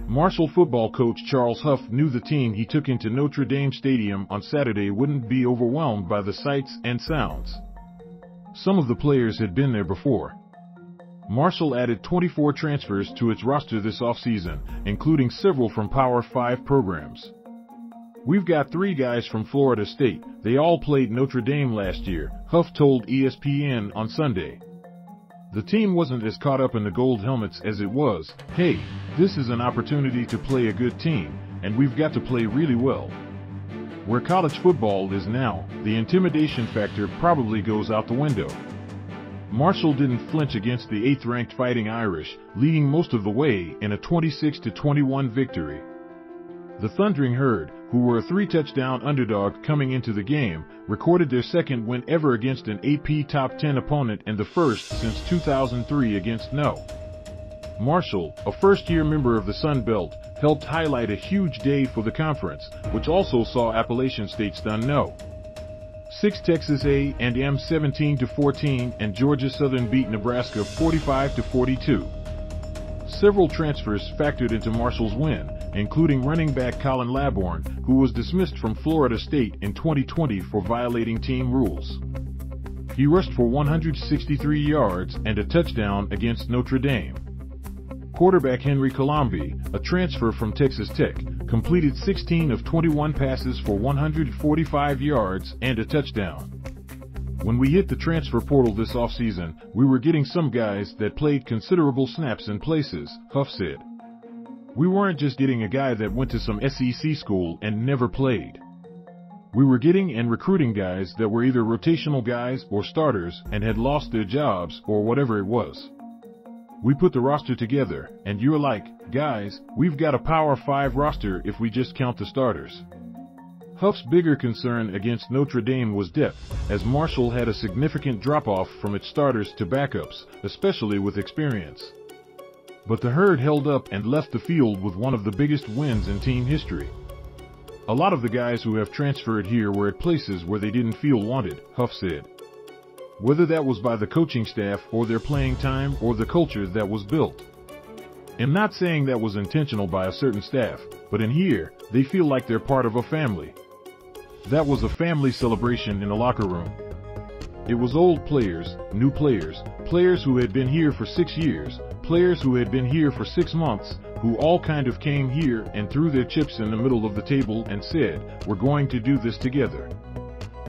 Marshall football coach Charles Huff knew the team he took into Notre Dame Stadium on Saturday wouldn't be overwhelmed by the sights and sounds. Some of the players had been there before. Marshall added 24 transfers to its roster this offseason, including several from Power 5 programs. "We've got 3 guys from Florida State. They all played Notre Dame last year," Huff told ESPN on Sunday. The team wasn't as caught up in the gold helmets as it was, "Hey, this is an opportunity to play a good team, and we've got to play really well." Where college football is now, the intimidation factor probably goes out the window. Marshall didn't flinch against the 8th-ranked Fighting Irish, leading most of the way in a 26-21 victory. The Thundering Herd, who were a 3-touchdown underdog coming into the game, recorded their second win ever against an AP Top 10 opponent and the first since 2003 against No. Marshall, a first-year member of the Sun Belt, helped highlight a huge day for the conference, which also saw Appalachian State stun No. 6 Texas A&M 17-14 and Georgia Southern beat Nebraska 45-42. Several transfers factored into Marshall's win, including running back Khalan Laborn, who was dismissed from Florida State in 2020 for violating team rules. He rushed for 163 yards and a touchdown against Notre Dame. Quarterback Henry Colombi, a transfer from Texas Tech, completed 16 of 21 passes for 145 yards and a touchdown. "When we hit the transfer portal this offseason, we were getting some guys that played considerable snaps in places," Huff said. "We weren't just getting a guy that went to some SEC school and never played. We were getting and recruiting guys that were either rotational guys or starters and had lost their jobs or whatever it was. We put the roster together, and you're like, guys, we've got a Power 5 roster if we just count the starters." Huff's bigger concern against Notre Dame was depth, as Marshall had a significant drop-off from its starters to backups, especially with experience. But the Herd held up and left the field with one of the biggest wins in team history. "A lot of the guys who have transferred here were at places where they didn't feel wanted," Huff said. "Whether that was by the coaching staff or their playing time or the culture that was built. I'm not saying that was intentional by a certain staff, but in here, they feel like they're part of a family." That was a family celebration in the locker room. It was old players, new players, players who had been here for 6 years, players who had been here for 6 months, who all kind of came here and threw their chips in the middle of the table and said, "We're going to do this together."